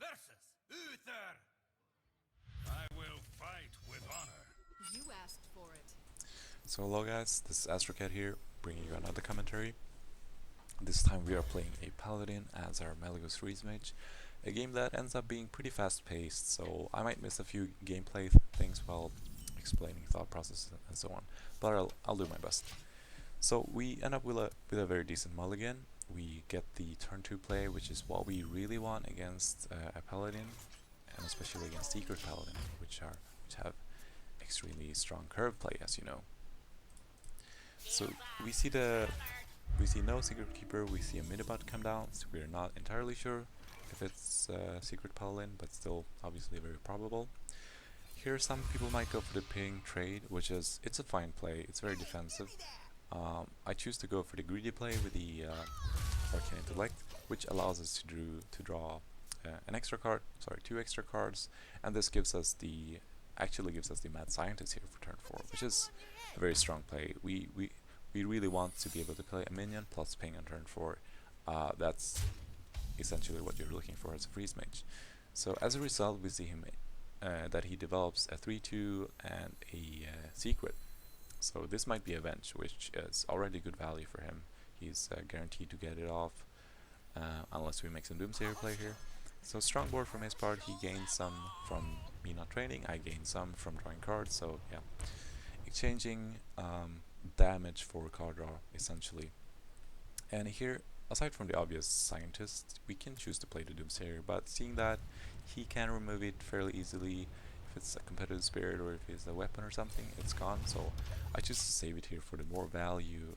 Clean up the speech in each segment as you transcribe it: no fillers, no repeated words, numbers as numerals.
versus Uther. I will fight with honor. You asked for it. So hello guys, this is Astrocat here, bringing you another commentary. This time we are playing a Paladin as our Malygos Freeze Mage, a game that ends up being pretty fast paced, so I might miss a few gameplay things while explaining thought process and so on, but I'll do my best. So we end up with a very decent mulligan. We get the turn 2 play, which is what we really want against a Paladin, and especially against Secret Paladin, which have extremely strong curve play, as you know. So we see no Secret Keeper, we see a Minibot come down, so we're not entirely sure if it's Secret Paladin, but still obviously very probable. Here some people might go for the ping trade, it's a fine play, it's very defensive. I choose to go for the greedy play with the Arcane Intellect, which allows us to draw two extra cards, and this actually gives us the Mad Scientist here for turn 4, which is a very strong play. We really want to be able to play a minion plus ping on turn 4. That's essentially what you're looking for as a Freeze Mage. So as a result, we see him that he develops a 3/2 and a Secret. So this might be Avenge, which is already good value for him. He's guaranteed to get it off, unless we make some Doomsayer play here. So strong board from his part. He gains some from me not training, I gain some from drawing cards, so yeah. Exchanging damage for card draw, essentially. And here, aside from the obvious Scientist, we can choose to play the Doomsayer, but seeing that he can remove it fairly easily, if it's a competitive spirit or if it's a weapon or something, it's gone, so I choose to save it here for the more value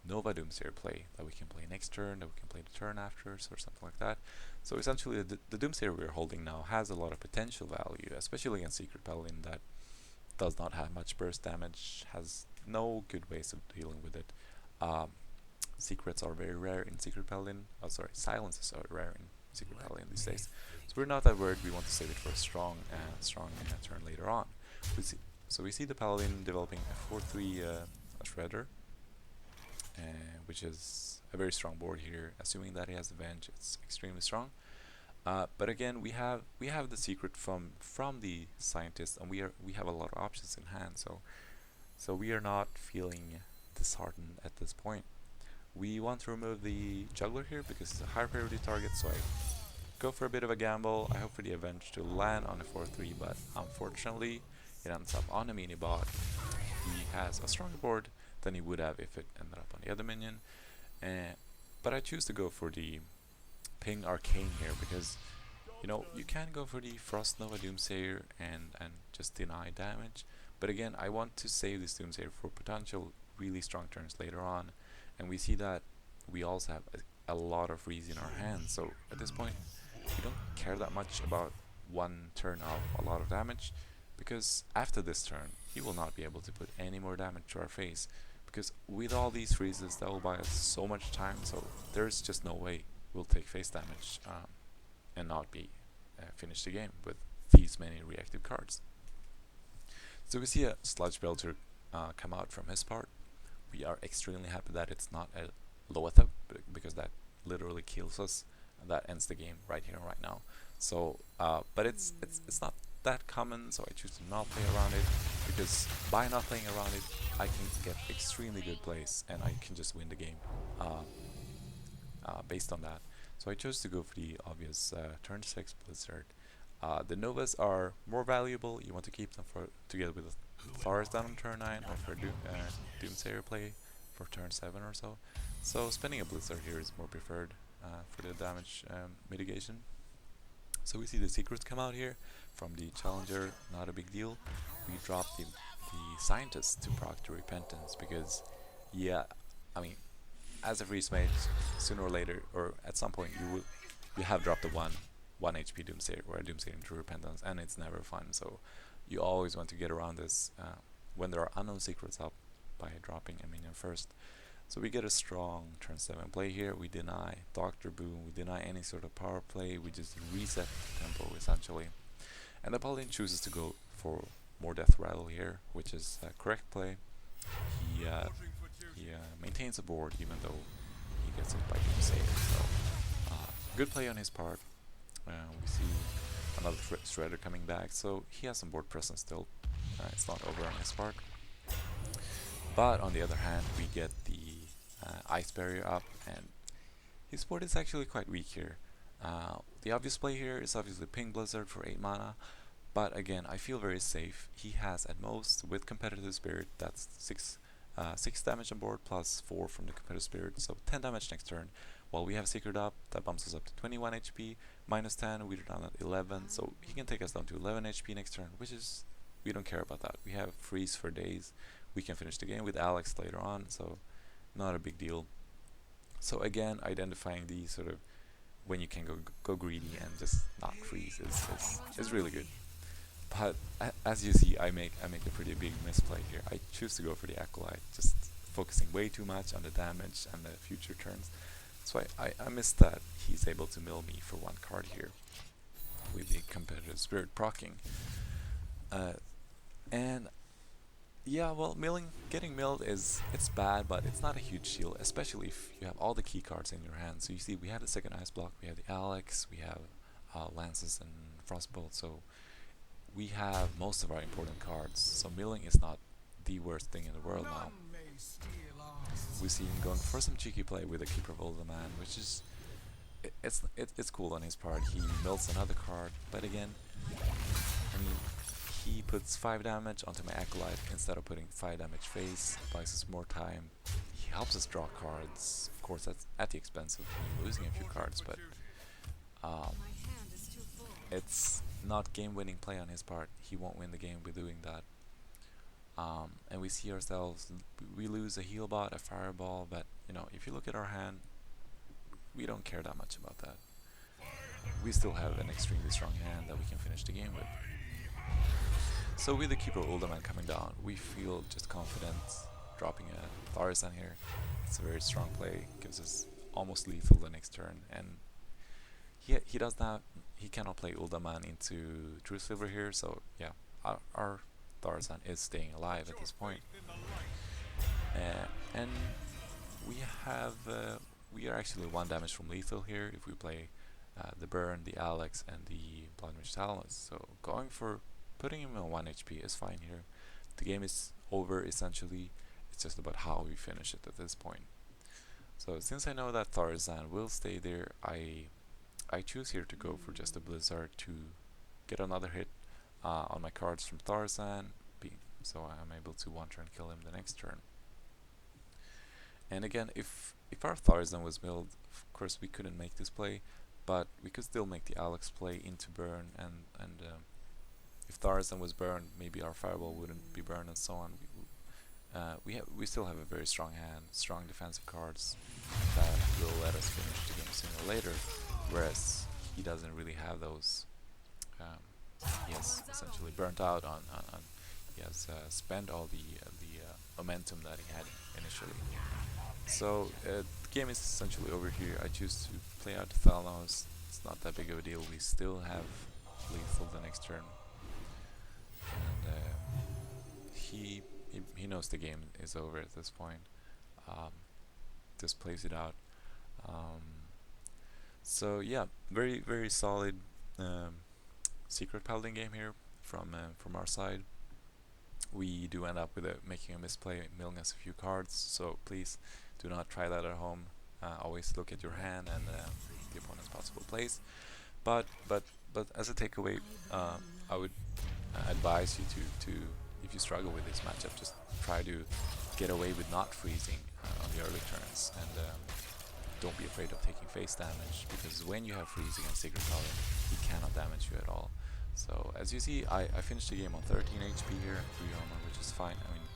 Nova Doomsayer play that we can play next turn, that we can play the turn after, or something like that. So essentially the Doomsayer we're holding now has a lot of potential value, especially against Secret Paladin that does not have much burst damage, has no good ways of dealing with it. Secrets are very rare in Secret Paladin, silences are rare in Secret Paladin these days. So we're not that worried, we want to save it for a strong turn later on. We see the Paladin developing a 4/3 Shredder, which is a very strong board here. Assuming that he has Avenge, it's extremely strong. But again, we have the Secret from the Scientist, and we have a lot of options in hand. So we are not feeling disheartened at this point. We want to remove the Juggler here because it's a higher priority target, so I go for a bit of a gamble. I hope for the Avenge to land on a 4/3, but unfortunately it ends up on a Minibot. He has a stronger board than he would have if it ended up on the other minion. But I choose to go for the Ping Arcane here because, you know, you can go for the Frost Nova Doomsayer and just deny damage. But again, I want to save this Doomsayer for potential really strong turns later on. And we see that we also have a lot of freeze in our hands. So at this point, we don't care that much about one turn of a lot of damage, because after this turn, he will not be able to put any more damage to our face. Because with all these freezes, that will buy us so much time, so there's just no way we'll take face damage and not be finish the game with these many reactive cards. So we see a Sludge Belter come out from his part. We are extremely happy that it's not a Loethab, because that literally kills us, and that ends the game right here and right now. So, but it's not that common, so I choose to not play around it, because by not playing around it, I can get extremely good plays, and I can just win the game based on that. So I chose to go for the obvious turn 6 Blizzard. The Novas are more valuable. You want to keep them together with the Forest down on turn 9, or for Doomsayer play for turn 7 or so. So spending a Blizzard here is more preferred for the damage mitigation. So we see the Secrets come out here from the Challenger, not a big deal. We drop the Scientist to proc to Repentance because, yeah, I mean, as a Freeze Mage, sooner or later, or at some point, you have dropped a 1 HP Doomsayer or a Doomsayer into Repentance, and it's never fun. So you always want to get around this when there are unknown Secrets up by dropping a minion first. So we get a strong turn 7 play here. We deny Doctor Boom, we deny any sort of power play, we just reset the tempo essentially. And the Paladin chooses to go for more Death Rattle here, which is a correct play. He maintains a board even though he gets hit by Doomsayer, so good play on his part. We see another Shredder coming back, so he has some board presence still. It's not over on his part. But on the other hand, we get the Ice Barrier up, and his board is actually quite weak here. The obvious play here is obviously Ping Blizzard for 8 mana, but again, I feel very safe. He has at most, with Competitive Spirit, that's 6 damage on board plus 4 from the Competitive Spirit, so 10 damage next turn. While we have Secret up, that bumps us up to 21 HP, minus 10, we're down at 11, so he can take us down to 11 HP next turn, which is, we don't care about that. We have Freeze for days, we can finish the game with Alex later on, so not a big deal. So again, identifying these sort of when you can go greedy and just not freeze is really good. But as you see, I make a pretty big misplay here. I choose to go for the Acolyte, just focusing way too much on the damage and the future turns. So I missed that he's able to mill me for 1 card here with the Competitive Spirit proccing. And yeah, well, getting milled it's bad, but it's not a huge deal, especially if you have all the key cards in your hand. So you see, we have the second Ice Block, we have the Alex, we have Lances and Frostbolt, so we have most of our important cards. So milling is not the worst thing in the world now. We see him going for some cheeky play with a Keeper of Uldaman, which is it's cool on his part. He mills another card, but again, I mean, he puts 5 damage onto my Acolyte instead of putting 5 damage face, buys us more time. He helps us draw cards. Of course, that's at the expense of me losing a few cards, but it's not game-winning play on his part. He won't win the game with doing that. And we see ourselves, we lose a heal bot, a fireball, but you know, if you look at our hand, we don't care that much about that. We still have an extremely strong hand that we can finish the game with. So with the Keeper of Uldaman coming down, we feel just confident dropping a Tharisan here. It's a very strong play, gives us almost lethal the next turn, and he does not, he cannot play Uldaman into True Silver here, so yeah, our Tharisan is staying alive at this point. And we are actually 1 damage from lethal here if we play the Burn, the Alex, and the Blood Mage Talons. So going for putting him on 1 HP is fine here. The game is over essentially. It's just about how we finish it at this point. So since I know that Tharisan will stay there, I choose here to go for just a Blizzard to get another hit on my cards from Tharisan, so I'm able to 1-turn kill him the next turn. And again, if our Tharisan was milled, of course we couldn't make this play, but we could still make the Alex play into burn, and if Tharisan was burned, maybe our fireball wouldn't be burned and so on. We still have a very strong hand, strong defensive cards that will let us finish the game sooner or later, whereas he doesn't really have those. He has essentially burnt out on he has spent all the momentum that he had initially. So the game is essentially over here. I choose to play out Thanos. It's not that big of a deal. We still have lethal the next turn, and he knows the game is over at this point. Just plays it out. So yeah, very solid Secret Paladin game here from our side. We do end up with making a misplay, milling us a few cards. So please do not try that at home. Always look at your hand and the opponent's possible plays. But as a takeaway, I would advise you to if you struggle with this matchup, just try to get away with not freezing on the early turns, and don't be afraid of taking face damage, because when you have freeze against Secret Paladin, he cannot damage you at all. So as you see, I finished the game on 13 HP here and 3 armor, which is fine. I mean,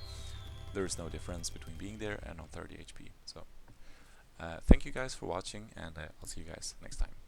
there is no difference between being there and on 30 HP. So thank you guys for watching, and I'll see you guys next time.